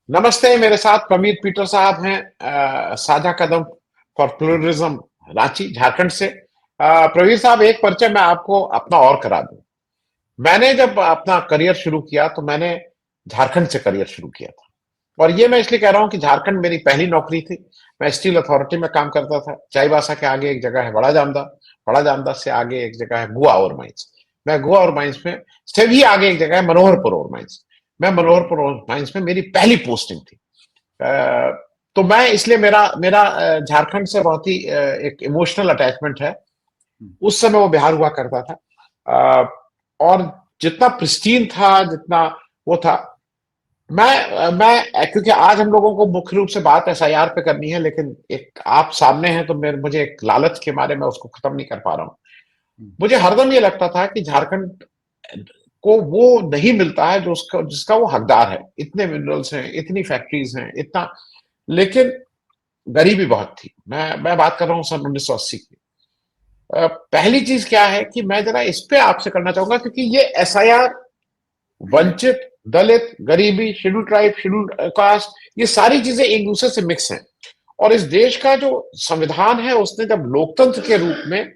नमस्ते, मेरे साथ प्रमीत पीटर साहब हैं, साझा कदम फॉर प्लुरलिज्म, रांची झारखंड से। प्रवीर साहब, एक परिचय मैं आपको अपना और करा दूं। मैंने जब अपना करियर शुरू किया तो मैंने झारखंड से करियर शुरू किया था। और ये मैं इसलिए कह रहा हूं कि झारखंड मेरी पहली नौकरी थी। मैं स्टील अथॉरिटी में काम करता था। चाईबासा के आगे एक जगह है बड़ा जामदा से आगे एक जगह है गुआ और माइंस। मैं गुआ और माइंस में से भी आगे एक जगह है मनोहरपुर और माइंस। मैं मनोहरपुर और माइंस में मेरी पहली पोस्टिंग थी। अ, तो मैं इसलिए मेरा मेरा झारखंड से बहुत ही एक इमोशनल अटैचमेंट है। उस समय वो बिहार हुआ करता था। अ, और जितना प्रिस्टीन था, जितना वो था, मैं क्योंकि आज हम लोगों को मुख्य रूप से बात एसआईआर पे करनी है, लेकिन एक आप सामने हैं तो मेरे मुझे एक लालच के मारे मैं उसको खत्म नहीं कर पा रहा हूँ। मुझे हरदम ये लगता था कि झारखंड को वो नहीं मिलता है जो उसका जिसका वो हकदार है। इतने मिनरल्स हैं, इतनी फैक्ट्रीज हैं, इतना, लेकिन गरीबी बहुत थी। मैं बात कर रहा हूँ सन 1980 की। पहली चीज क्या है कि मैं जरा इस पे आपसे करना चाहूंगा, क्योंकि ये एसआईआर, वंचित, दलित, गरीबी, शेड्यूल ट्राइब, शेड्यूल कास्ट, ये सारी चीजें एक दूसरे से मिक्स हैं। और इस देश का जो संविधान है, उसने जब लोकतंत्र के रूप में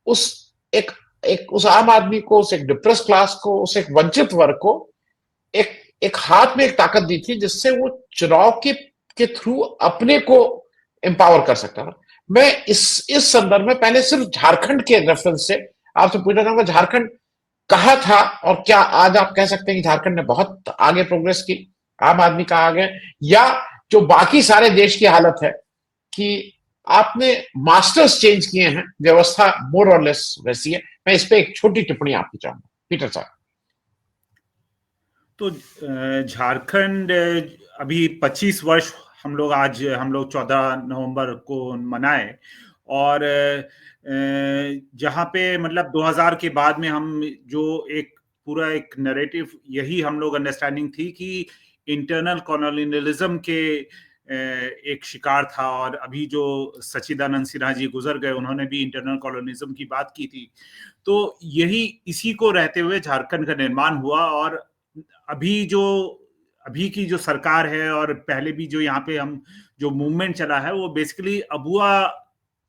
उस एक एक उस आम आदमी को, उस एक डिप्रेस क्लास को, उस एक वंचित वर्ग को एक एक हाथ में एक ताकत दी थी, जिससे वो चुनाव के थ्रू अपने को एम्पावर कर सकता था। मैं इस संदर्भ में पहले सिर्फ झारखंड के रेफरेंस से आपसे पूछना चाहूंगा, झारखंड कहा था और क्या आज आप कह सकते हैं कि झारखंड ने बहुत आगे प्रोग्रेस की, आम आदमी कहा आगे, या जो बाकी सारे देश की हालत है कि आपने मास्टर्स चेंज किए हैं, व्यवस्था मोर और लेस वैसी है। मैं इस पे एक छोटी टिप्पणी आपकी चाहूंगा, पीटर साहब। तो झारखंड अभी 25 वर्ष हम लोग 14 नवंबर को मनाए। और जहाँ पे मतलब 2000 के बाद में हम जो एक पूरा एक नैरेटिव यही हम लोग अंडरस्टैंडिंग थी कि इंटरनल कॉलोनियलिज्म के एक शिकार था। और अभी जो सच्चिदानंद सिन्हा जी गुजर गए, उन्होंने भी इंटरनल कॉलोनियलिज्म की बात की थी। तो यही इसी को रहते हुए झारखंड का निर्माण हुआ। और अभी जो अभी की जो सरकार है और पहले भी जो यहाँ पे हम जो मूवमेंट चला है, वो बेसिकली अबुआ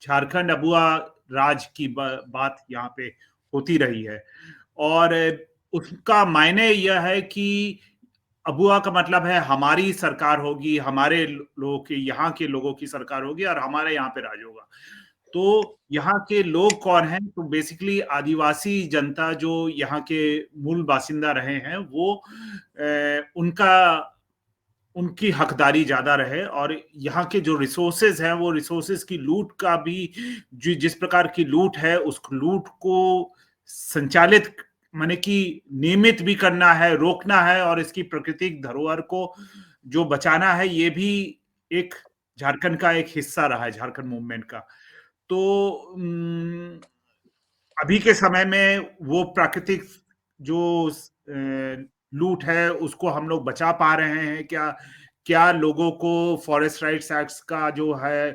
झारखंड अबुआ राज की बात यहाँ पे होती रही है। और उसका मायने यह है कि अबुआ का मतलब है हमारी सरकार होगी, हमारे लोगों की, यहाँ के लोगों की सरकार होगी और हमारे यहाँ पे राज होगा। तो यहाँ के लोग कौन हैं? तो बेसिकली आदिवासी जनता जो यहाँ के मूल बासिंदा रहे हैं, वो उनका उनकी हकदारी ज्यादा रहे। और यहाँ के जो रिसोर्सेज हैं, वो रिसोर्सेज की लूट का भी, जिस प्रकार की लूट है, उस लूट को संचालित, माने कि नियमित भी करना है, रोकना है, और इसकी प्राकृतिक धरोहर को जो बचाना है, ये भी एक झारखंड का एक हिस्सा रहा है, झारखंड मूवमेंट का। तो अभी के समय में वो प्राकृतिक जो लूट है, उसको हम लोग बचा पा रहे हैं क्या? क्या लोगों को फॉरेस्ट राइट्स एक्ट का जो है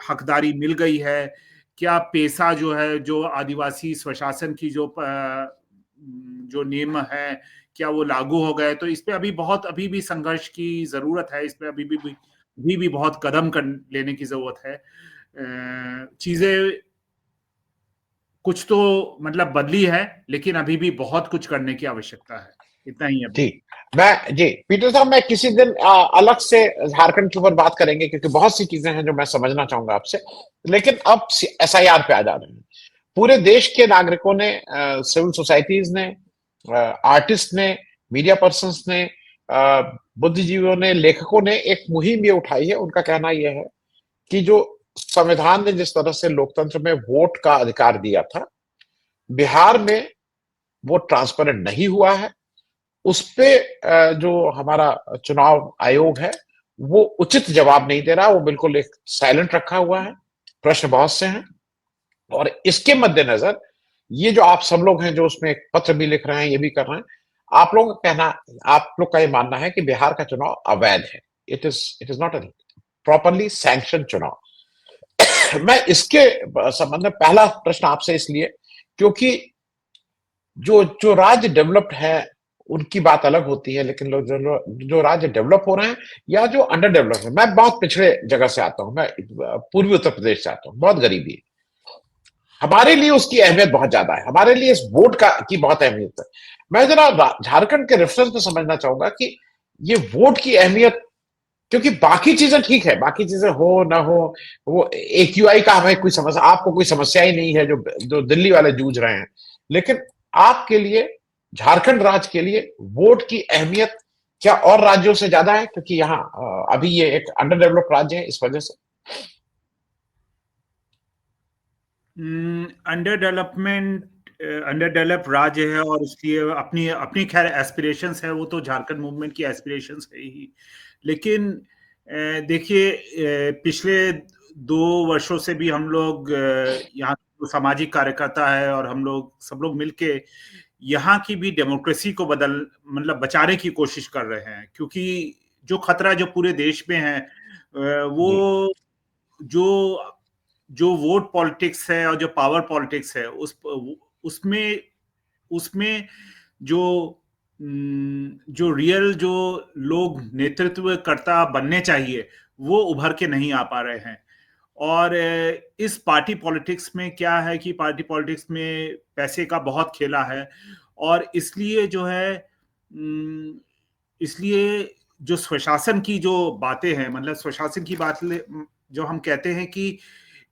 हकदारी मिल गई है? क्या पेशा जो है, जो आदिवासी स्वशासन की जो नियम है, क्या वो लागू हो गए? तो इस पे अभी भी संघर्ष की जरूरत है। इस पे अभी भी बहुत कदम कर लेने की जरूरत है। चीजें कुछ तो मतलब बदली है, लेकिन अभी भी बहुत कुछ करने की आवश्यकता है। इतना ही जी, अभी। मैं जी पीटर साहब, मैं किसी दिन अलग से झारखंड के ऊपर बात करेंगे, क्योंकि बहुत सी चीजें हैं जो मैं समझना चाहूंगा आपसे। लेकिन अब एसआईआर पे आ जा रहे हैं। पूरे देश के नागरिकों ने, सिविल सोसाइटीज ने, आर्टिस्ट ने, मीडिया पर्सन्स ने, बुद्धिजीवियों ने, लेखकों ने एक मुहिम ये उठाई है। उनका कहना यह है कि जो संविधान ने जिस तरह से लोकतंत्र में वोट का अधिकार दिया था, बिहार में वो ट्रांसपेरेंट नहीं हुआ है। उस पे जो हमारा चुनाव आयोग है, वो उचित जवाब नहीं दे रहा। वो बिल्कुल एक साइलेंट रखा हुआ है। प्रश्न बहुत से हैं। और इसके मद्देनजर ये जो आप सब लोग हैं जो उसमें एक पत्र भी लिख रहे हैं, ये भी कर रहे हैं, आप लोगों का कहना, आप लोग का ये मानना है कि बिहार का चुनाव अवैध है। It is not a properly sanction चुनाव। मैं इसके संबंध में पहला प्रश्न आपसे इसलिए, क्योंकि जो जो राज्य डेवलप्ड है, उनकी बात अलग होती है, लेकिन लोग जो राज्य डेवलप हो रहे हैं या जो अंडर डेवलप है, मैं बहुत पिछड़े जगह से आता हूँ, मैं पूर्वी उत्तर प्रदेश से आता हूँ, बहुत गरीबी है, हमारे लिए उसकी अहमियत बहुत ज्यादा है, हमारे लिए इस वोट का की बहुत अहमियत है। मैं जरा झारखंड के रेफरेंस में समझना चाहूंगा कि ये वोट की अहमियत, क्योंकि बाकी चीजें ठीक है, बाकी चीजें हो ना हो, वो AQI का हमें कोई समस्या, आपको कोई समस्या ही नहीं है, जो जो दिल्ली वाले जूझ रहे हैं, लेकिन आपके लिए, झारखंड राज्य के लिए वोट की अहमियत क्या और राज्यों से ज्यादा है, क्योंकि यहाँ अभी ये एक अंडर डेवलप राज्य है इस वजह से? अंडर डेवलपमेंट, अंडर डेवलप राज्य है और उसकी अपनी अपनी खैर एस्पिरेशंस है, वो तो झारखंड मूवमेंट की एस्पिरेशंस है ही। लेकिन देखिए, पिछले 2 वर्षों से भी हम लोग यहाँ सामाजिक कार्यकर्ता है और हम लोग सब लोग मिलके यहाँ की भी डेमोक्रेसी को मतलब बचाने की कोशिश कर रहे हैं, क्योंकि जो खतरा जो पूरे देश में है वो जो जो वोट पॉलिटिक्स है और जो पावर पॉलिटिक्स है उसमें उसमें जो जो रियल जो लोग नेतृत्वकर्ता बनने चाहिए वो उभर के नहीं आ पा रहे हैं। और इस पार्टी पॉलिटिक्स में क्या है कि पार्टी पॉलिटिक्स में पैसे का बहुत खेला है, और इसलिए जो है इसलिए जो स्वशासन की जो बातें हैं, मतलब स्वशासन की बात जो हम कहते हैं कि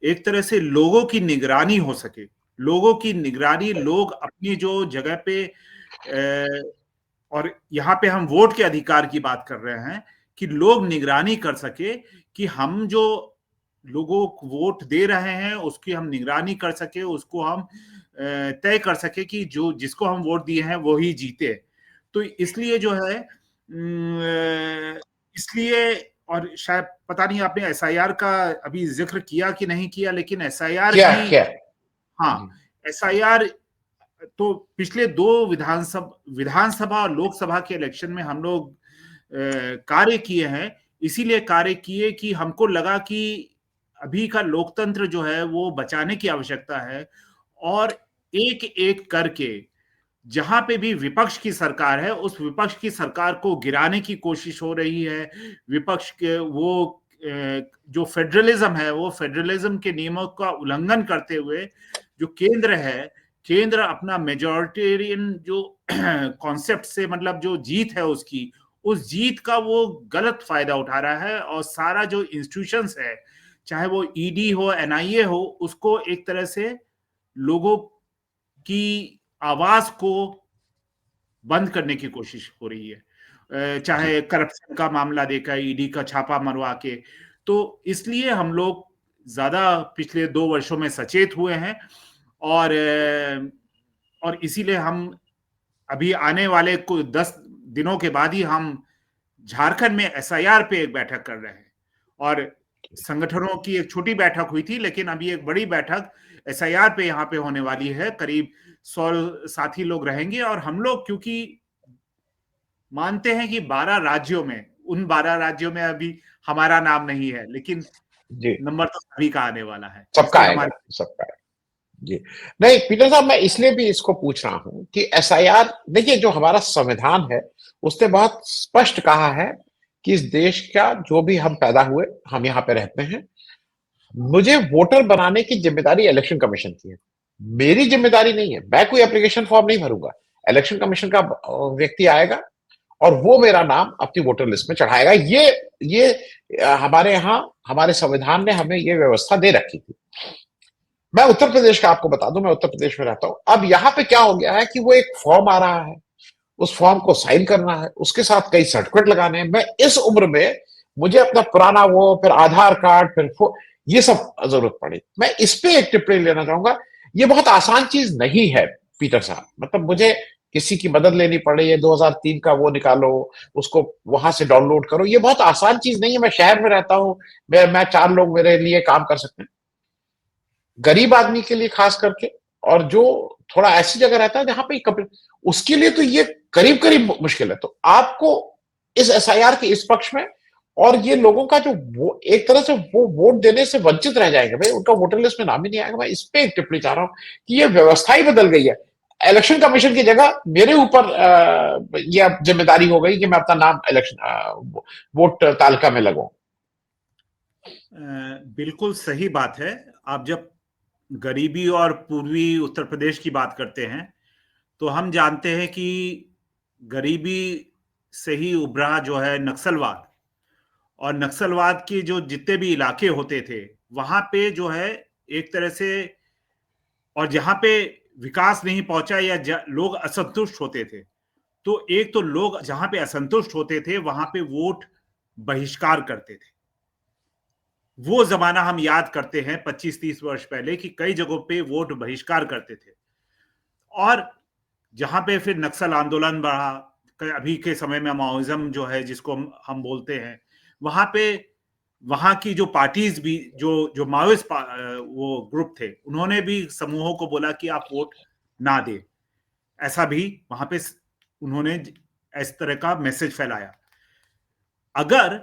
एक तरह से लोगों की निगरानी हो सके, लोगों की निगरानी, लोग अपनी जो जगह पे और यहाँ पे हम वोट के अधिकार की बात कर रहे हैं कि लोग निगरानी कर सके कि हम जो लोगों को वोट दे रहे हैं उसकी हम निगरानी कर सके, उसको हम तय कर सके कि जो जिसको हम वोट दिए हैं वो ही जीते। तो इसलिए जो है इसलिए, और शायद पता नहीं आपने एसआईआर का अभी जिक्र किया कि नहीं किया, लेकिन एसआईआर क्या भी, क्या हाँ, एसआईआर तो पिछले 2 विधानसभा और लोकसभा के इलेक्शन में हम लोग कार्य किए हैं। इसीलिए कार्य किए कि हमको लगा कि अभी का लोकतंत्र जो है वो बचाने की आवश्यकता है, और एक एक करके जहां पे भी विपक्ष की सरकार है उस विपक्ष की सरकार को गिराने की कोशिश हो रही है। विपक्ष के वो जो फेडरलिज्म है वो फेडरलिज्म के नियमों का उल्लंघन करते हुए जो केंद्र है, केंद्र अपना मेजॉरिटेरियन जो कॉन्सेप्ट से, मतलब जो जीत है उसकी, उस जीत का वो गलत फायदा उठा रहा है, और सारा जो इंस्टीट्यूशंस है, चाहे वो ईडी हो, एनआईए हो, उसको एक तरह से लोगों की आवाज को बंद करने की कोशिश हो रही है, चाहे करप्शन का मामला देखा, ईडी का छापा मरवा के। तो इसलिए हम लोग ज्यादा पिछले 2 वर्षों में सचेत हुए हैं, और इसीलिए हम अभी आने वाले कुछ 10 दिनों के बाद ही हम झारखंड में एसआईआर पे एक बैठक कर रहे हैं। और संगठनों की एक छोटी बैठक हुई थी, लेकिन अभी एक बड़ी बैठक एसआईआर पे यहाँ पे होने वाली है। करीब 100 साथी लोग रहेंगे, और हम लोग क्योंकि मानते हैं कि 12 राज्यों में, उन 12 राज्यों में अभी हमारा नाम नहीं है, लेकिन जी, नंबर तो सभी का आने वाला है, सबका इसलिए आएगा, हमारे सबका आएगा। जी, नहीं पीटर साहब, मैं इसलिए भी इसको पूछ रहा हूं कि एसआईआर, देखिए जो हमारा संविधान है उसने बहुत स्पष्ट कहा है कि इस देश का जो भी हम पैदा हुए, हम यहाँ पे रहते हैं, मुझे वोटर बनाने की जिम्मेदारी इलेक्शन कमीशन की है, मेरी जिम्मेदारी नहीं है, मैं कोई एप्लीकेशन फॉर्म नहीं भरूंगा, इलेक्शन कमीशन का व्यक्ति आएगा और वो मेरा नाम अपनी वोटर लिस्ट में चढ़ाएगा। ये हमारे यहाँ, हमारे संविधान ने हमें ये व्यवस्था दे रखी थी। मैं उत्तर प्रदेश का आपको बता दूं, मैं उत्तर प्रदेश में रहता हूं। अब यहाँ पे क्या हो गया है कि वो एक फॉर्म आ रहा है, उस फॉर्म को साइन करना है, उसके साथ कई सर्टिफिकेट लगाने हैं। मैं इस उम्र में मुझे अपना पुराना वो, फिर आधार कार्ड, फिर ये सब जरूरत पड़ी। मैं इस पे एक टिप्पणी लेना चाहूंगा, ये बहुत आसान चीज नहीं है पीटर साहब, मतलब मुझे किसी की मदद लेनी पड़ी है, 2003 का वो निकालो, उसको वहां से डाउनलोड करो, ये बहुत आसान चीज नहीं है। मैं शहर में रहता हूँ, मैं 4 लोग मेरे लिए काम कर सकते हैं, गरीब आदमी के लिए खास करके, और जो थोड़ा ऐसी जगह रहता है जहां पे उसके लिए तो ये करीब करीब मुश्किल है। तो आपको इस एसआईआर के इस पक्ष में, और ये लोगों का जो वो एक तरह से वो वोट देने से वंचित रह जाएंगे, भाई उनका वोटर लिस्ट में नाम ही नहीं आएगा, मैं इस पे एक टिप्पणी चाह रहा हूं कि ये व्यवस्था ही बदल गई है। इलेक्शन कमीशन की जगह मेरे ऊपर यह जिम्मेदारी हो गई कि मैं अपना नाम इलेक्शन वोट तालिका में लगाऊं। बिल्कुल सही बात है। आप जब गरीबी और पूर्वी उत्तर प्रदेश की बात करते हैं तो हम जानते हैं कि गरीबी से ही उभरा जो है नक्सलवाद, और नक्सलवाद के जो जितने भी इलाके होते थे वहां पे जो है एक तरह से, और जहां पे विकास नहीं पहुंचा या लोग असंतुष्ट होते थे, तो एक तो लोग जहां पे असंतुष्ट होते थे वहां पे वोट बहिष्कार करते थे। वो जमाना हम याद करते हैं 25-30 वर्ष पहले कि कई जगहों पे वोट बहिष्कार करते थे। और जहां पे फिर नक्सल आंदोलन बढ़ा, अभी के समय में माओइज्म जो है जिसको हम बोलते हैं, वहां पे वहां की जो पार्टीज भी, जो जो माओइस्ट वो ग्रुप थे, उन्होंने भी समूहों को बोला कि आप वोट ना दे। ऐसा भी वहां पे उन्होंने इस तरह का मैसेज फैलाया। अगर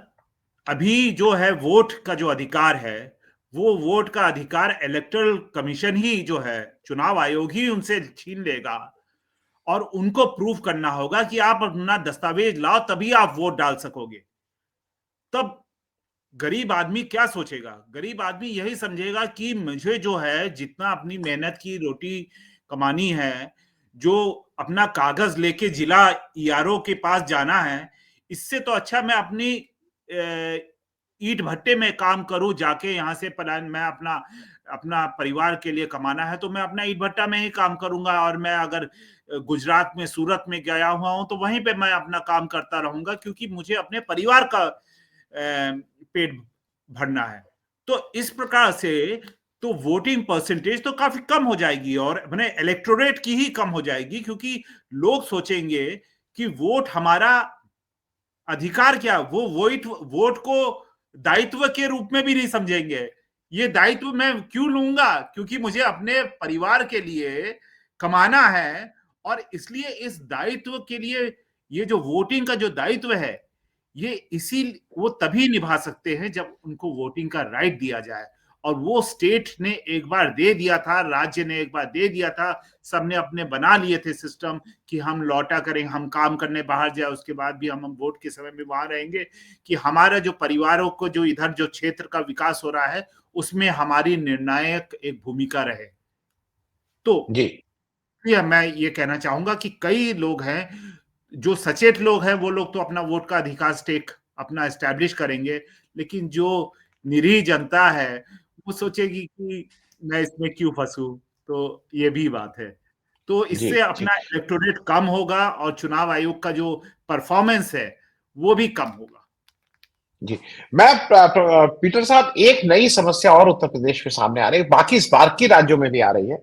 अभी जो है वोट का जो अधिकार है, वो वोट का अधिकार इलेक्टोरल कमीशन ही जो है, चुनाव आयोग ही उनसे छीन लेगा, और उनको प्रूव करना होगा कि आप अपना दस्तावेज लाओ तभी आप वोट डाल सकोगे। तब गरीब आदमी क्या सोचेगा? गरीब आदमी यही समझेगा कि मुझे जो है जितना अपनी मेहनत की रोटी कमानी है, जो अपना कागज लेके जिला ईआरओ के पास जाना है, इससे तो अच्छा मैं अपनी ईट भट्टे में काम करूं जाके, यहाँ से पलायन, मैं अपना अपना परिवार के लिए कमाना है तो मैं अपना ईट भट्टा में ही काम करूंगा, और मैं अगर गुजरात में सूरत में गया हुआ हूं तो वहीं पे मैं अपना काम करता रहूंगा, क्योंकि मुझे अपने परिवार का पेट भरना है। तो इस प्रकार से तो वोटिंग परसेंटेज तो काफी कम हो जाएगी, और मैंने इलेक्टोरेट की ही कम हो जाएगी, क्योंकि लोग सोचेंगे कि वोट हमारा अधिकार, क्या वो वोट को दायित्व के रूप में भी नहीं समझेंगे। ये दायित्व मैं क्यों लूंगा? क्योंकि मुझे अपने परिवार के लिए कमाना है, और इसलिए इस दायित्व के लिए ये जो वोटिंग का जो दायित्व है, ये इसी वो तभी निभा सकते हैं जब उनको वोटिंग का राइट दिया जाए। और वो स्टेट ने एक बार दे दिया था, राज्य ने एक बार दे दिया था, सबने अपने बना लिए थे सिस्टम कि हम लौटा करेंगे, हम काम करने बाहर जाए, उसके बाद भी हम वोट के समय में वहां रहेंगे, कि हमारा जो परिवारों को जो इधर जो क्षेत्र का विकास हो रहा है उसमें हमारी निर्णायक एक भूमिका रहे। तो जी मैं ये कहना चाहूंगा कि कई लोग हैं जो सचेत लोग हैं, वो लोग तो अपना वोट का अधिकार स्टेक अपना एस्टैब्लिश करेंगे, लेकिन जो निरीह जनता है वो सोचेगी कि मैं इसमें क्यों फंसूं। तो ये भी बात है। तो जी इससे जी अपना इलेक्टोरेट कम होगा और चुनाव आयोग का जो परफॉर्मेंस है वो भी कम होगा। जी। मैं पीटर साहब, एक नई समस्या और उत्तर प्रदेश में सामने आ रही है, बाकी इस बाकी राज्यों में भी आ रही है।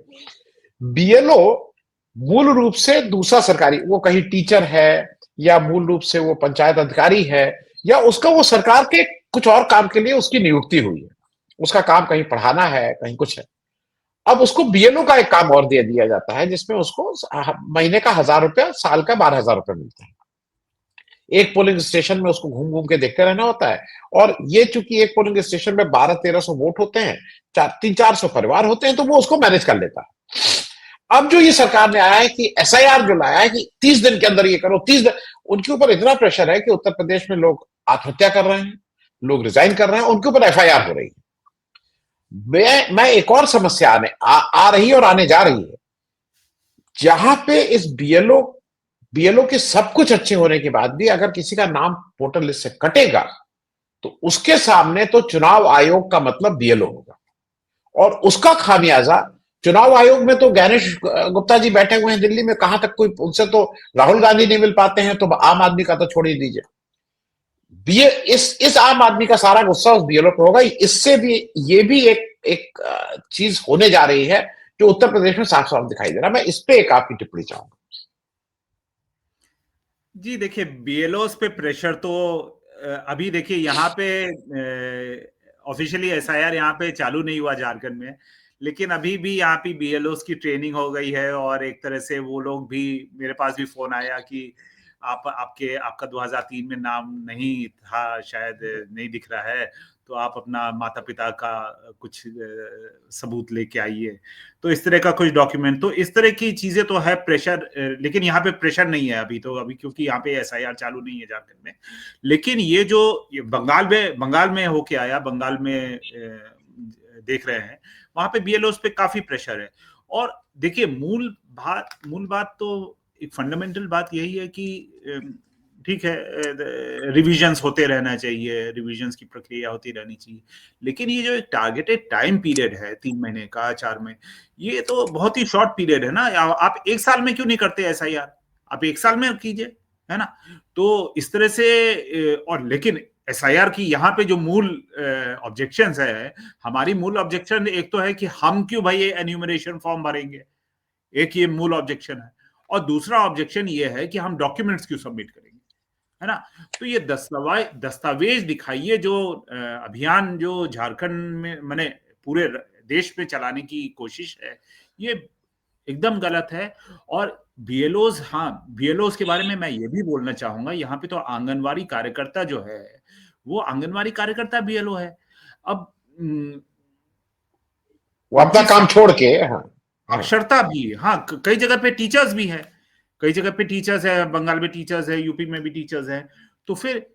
बीएलओ मूल रूप से दूसरा सरकारी, वो कहीं टीचर है या मूल रूप से वो पंचायत अधिकारी है, या उसका वो सरकार के कुछ और काम के लिए उसकी नियुक्ति हुई है, उसका काम कहीं पढ़ाना है, कहीं कुछ है। अब उसको बीएलओ का एक काम और दे दिया जाता है जिसमें उसको महीने का 1,000 रुपया, साल का 12,000 रुपया मिलता है। एक पोलिंग स्टेशन में उसको घूम घूम के देखते रहना होता है। और ये चूंकि एक पोलिंग स्टेशन में 1200-1300 वोट होते हैं, 300-400 परिवार होते हैं, तो वो उसको मैनेज कर लेता है। अब जो ये सरकार ने आया है कि एसआईआर जो लाया है कि 30 दिन के अंदर ये करो, 30 दिन, उनके ऊपर इतना प्रेशर है कि उत्तर प्रदेश में लोग आत्महत्या कर रहे हैं, लोग रिजाइन कर रहे हैं, उनके ऊपर एफआईआर हो रही है। मैं एक और समस्या आ रही है और आने जा रही है, जहां पे इस बीएलओ के सब कुछ अच्छे होने के बाद भी अगर किसी का नाम वोटर लिस्ट से कटेगा तो उसके सामने तो चुनाव आयोग का मतलब बीएलओ होगा, और उसका खामियाजा चुनाव आयोग में तो ज्ञानेश गुप्ता जी बैठे हुए हैं दिल्ली में, कहां तक कोई उनसे तो राहुल गांधी नहीं मिल पाते हैं, तो आम आदमी का तो छोड़ ही दीजिए। बीए इस आम आदमी का सारा गुस्सा उस बीएलओ पे होगा। इससे भी ये भी एक चीज होने जा रही है जो उत्तर प्रदेश में साफ साफ दिखाई दे रहा है। मैं इस पे एक आपकी टिप्पणी चाहूंगा। जी देखिए, बीएलओस पे प्रेशर तो अभी देखिए यहाँ पे ऑफिशियली एसआईआर यहाँ पे चालू नहीं हुआ झारखंड में, लेकिन अभी भी यहाँ पे बीएलओस की ट्रेनिंग हो गई है, और एक तरह से वो लोग भी, मेरे पास भी फोन आया कि आपका 2003 में नाम नहीं था, शायद नहीं दिख रहा है, तो आप अपना माता पिता का कुछ सबूत लेके आइए, तो इस तरह का कुछ डॉक्यूमेंट, तो इस तरह की चीजें तो है प्रेशर, लेकिन यहाँ पे प्रेशर नहीं है अभी, तो अभी क्योंकि यहाँ पे SIR चालू नहीं है झारखंड में। लेकिन ये जो बंगाल में होके आया, बंगाल में देख रहे हैं, वहां पे BLOs पे काफी प्रेशर है। और देखिए मूल बात तो एक फंडामेंटल बात यही है कि ठीक है, रिविजन्स होते रहना चाहिए, रिविजन्स की प्रक्रिया होती रहनी चाहिए, लेकिन ये जो एक टारगेटेड टाइम पीरियड है 3 महीने का, 4 महीने, ये तो बहुत ही शॉर्ट पीरियड है ना। आप 1 साल में क्यों नहीं करते SIR? आप 1 साल में कीजिए, है ना। तो इस तरह से, और लेकिन SIR की यहाँ पे जो मूल ऑब्जेक्शंस है, हमारी मूल ऑब्जेक्शन एक तो है कि हम क्यों भाई ये एन्यूमरेशन फॉर्म भरेंगे, एक ये मूल ऑब्जेक्शन है, और दूसरा ऑब्जेक्शन ये है कि हम डॉक्यूमेंट्स क्यों सबमिट करेंगे, है ना। तो ये दस्तावेज दिखाइए जो अभियान जो झारखंड में माने पूरे देश में चलाने की कोशिश है, ये एकदम गलत है। और BLOs, हाँ, BLOs के बारे में मैं ये भी बोलना चाहूंगा, यहाँ पे तो आंगनवाड़ी कार्यकर्ता जो है वो आंगनवाड़ी कार्यकर्ता BLO है। अब वो अपना काम छोड़ के, हाँ, साक्षरता भी, हाँ, कई जगह पे टीचर्स भी है, कई जगह पे टीचर्स है, बंगाल में टीचर्स है, यूपी में भी टीचर्स है। तो फिर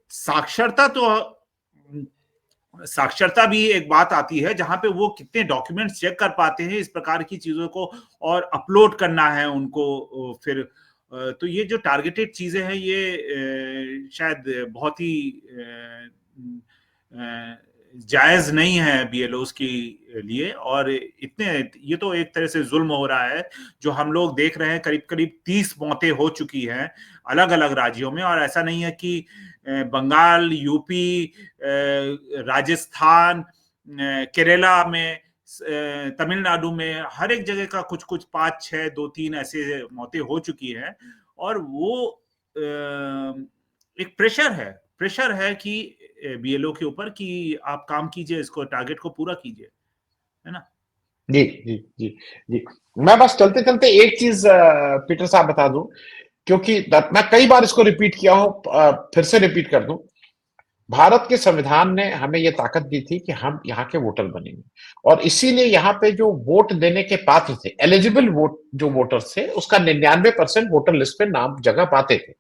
साक्षरता भी एक बात आती है जहां पे वो कितने डॉक्यूमेंट्स चेक कर पाते हैं इस प्रकार की चीजों को, और अपलोड करना है उनको फिर। तो ये जो टारगेटेड चीजें हैं ये शायद बहुत ही जायज नहीं है BLOs के लिए। और इतने, ये तो एक तरह से जुल्म हो रहा है जो हम लोग देख रहे हैं। करीब करीब 30 मौतें हो चुकी हैं अलग अलग राज्यों में, और ऐसा नहीं है कि बंगाल, यूपी, राजस्थान, केरला में, तमिलनाडु में, हर एक जगह का कुछ कुछ 5, 6, 2, 3 ऐसे मौतें हो चुकी हैं। और वो एक प्रेशर है कि BLO के ऊपर कि आप काम कीजिए, इसको टारगेट को पूरा कीजिए, है ना। जी जी जी जी। मैं बस चलते चलते एक चीज पीटर साहब बता दूं, क्योंकि मैं कई बार इसको रिपीट किया हूं, फिर से रिपीट कर दूं। भारत के संविधान ने हमें यह ताकत दी थी कि हम यहाँ के वोटर बनेंगे, और इसीलिए यहाँ पे जो वोट देने के पात्र थे, एलिजिबल वोट जो वोटर्स थे, उसका 99% वोटर लिस्ट पे नाम जगह पाते थे,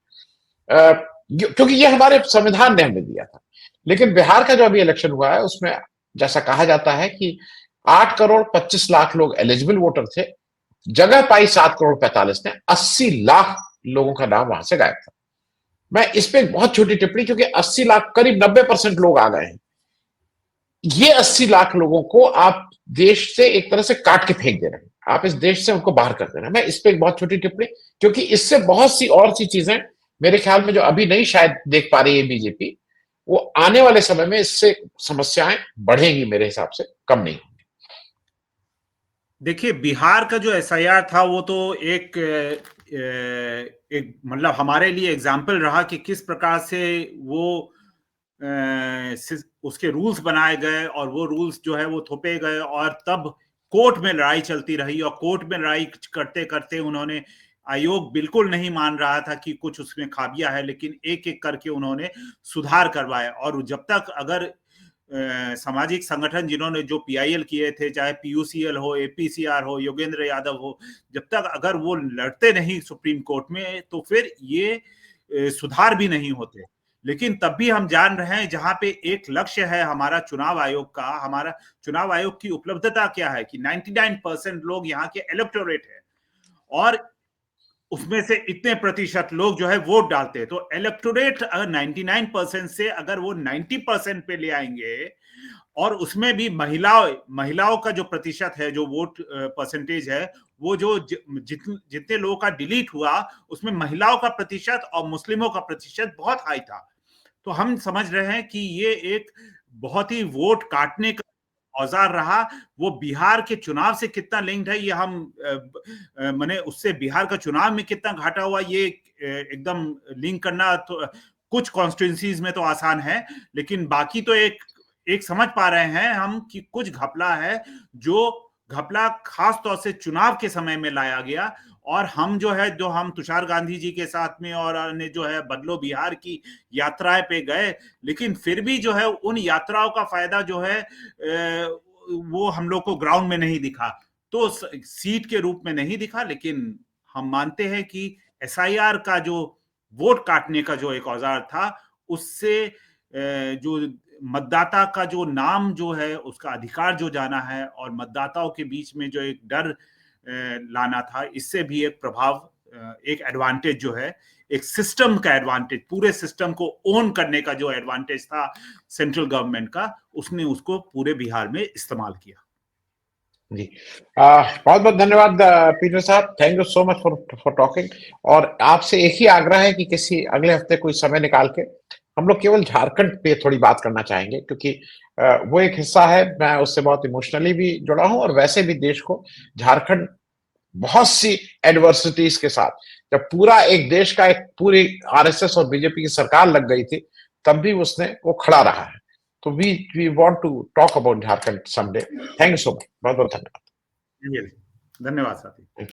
क्योंकि ये हमारे संविधान ने हमें दिया था। लेकिन बिहार का जो अभी इलेक्शन हुआ है उसमें जैसा कहा जाता है कि 8 करोड़ 25 लाख लोग एलिजिबल वोटर थे, जगह पाई 7 करोड़ 45 ने, 80 लाख लोगों का नाम वहां से गायब था। मैं इस पे एक बहुत छोटी टिप्पणी, क्योंकि 80 लाख, करीब 90% लोग आ गए हैं। ये 80 लाख लोगों को आप देश से एक तरह से काट के फेंक दे रहे हैं, आप इस देश से उनको बाहर कर दे रहे हैं। मैं इस पे एक बहुत छोटी टिप्पणी, क्योंकि इससे बहुत सी और सी चीजें मेरे ख्याल में जो अभी नहीं शायद देख पा रही है बीजेपी, वो आने वाले समय में इससे समस्याएं बढ़ेंगी, मेरे हिसाब से कम नहीं। देखिए बिहार का जो SIR था वो तो एक मतलब हमारे लिए एग्जाम्पल रहा कि किस प्रकार से वो उसके रूल्स बनाए गए, और वो रूल्स जो है वो थोपे गए, और तब कोर्ट में लड़ाई चलती रही, और कोर्ट में लड़ाई करते करते उन्होंने, आयोग बिल्कुल नहीं मान रहा था कि कुछ उसमें खामियां है, लेकिन एक एक करके उन्होंने सुधार करवाए। और जब तक अगर सामाजिक संगठन जिन्होंने जो PIL किए थे, चाहे PUCL हो, APCR हो, योगेंद्र यादव हो, जब तक अगर वो लड़ते नहीं सुप्रीम कोर्ट में, तो फिर ये सुधार भी नहीं होते। लेकिन तब भी हम जान रहे हैं, जहां पे एक लक्ष्य है हमारा चुनाव आयोग का, हमारा चुनाव आयोग की उपलब्धता क्या है कि 99% लोग यहाँ के इलेक्टोरेट है, और उसमें से इतने प्रतिशत लोग जो है वोट डालते हैं। तो इलेक्टोरेट अगर 99% से अगर वो 90% पे ले आएंगे, और उसमें भी महिलाओं का जो प्रतिशत है, जो वोट परसेंटेज है, वो जो जितने लोगों का डिलीट हुआ, उसमें महिलाओं का प्रतिशत और मुस्लिमों का प्रतिशत बहुत हाई था। तो हम समझ रहे हैं कि ये एक बहुत ही वोट काटने का औजार रहा। वो बिहार के चुनाव से कितना लिंक्ड है, ये हम माने उससे बिहार का चुनाव में कितना घाटा हुआ, ये एकदम लिंक करना तो कुछ कॉन्स्टिट्यूंसीज में तो आसान है, लेकिन बाकी तो एक समझ पा रहे हैं हम कि कुछ घपला है, जो घपला खास तौर से चुनाव के समय में लाया गया, और हम जो है, जो हम तुषार गांधी जी के साथ में और ने जो है बदलो बिहार की यात्राएं पे गए, लेकिन फिर भी जो है उन यात्राओं का फायदा जो है वो हम लोग को ग्राउंड में नहीं दिखा। तो सीट के रूप में नहीं दिखा, लेकिन हम मानते हैं कि एसआईआर का जो वोट काटने का जो एक औजार था, उससे जो मतदाता का जो नाम जो है, उसका अधिकार जो जाना है, और मतदाताओं के बीच में जो एक डर लाना था, इससे भी एक प्रभाव, एक एडवांटेज जो है, एक सिस्टम का एडवांटेज, पूरे सिस्टम को ओन करने का जो एडवांटेज था सेंट्रल गवर्नमेंट का, उसने उसको पूरे बिहार में इस्तेमाल किया। जी, बहुत बहुत धन्यवाद पीटर साहब, thank you so much for talking. और आपसे एक ही आग्रह है कि किसी अगले हफ्ते कोई समय निकाल के हम लोग केवल झारखंड पे थोड़ी बात करना चाहेंगे, क्योंकि वो एक हिस्सा है, मैं उससे बहुत इमोशनली भी जुड़ा हूं, और वैसे भी देश को झारखंड बहुत सी एडवर्सिटीज के साथ, जब पूरा एक देश का एक पूरी आरएसएस और बीजेपी की सरकार लग गई थी, तब भी उसने वो खड़ा रहा है। तो we want to talk about Jharkhand someday. Thank you so much, बहुत बहुत धन्यवाद। धन्यवाद साथी।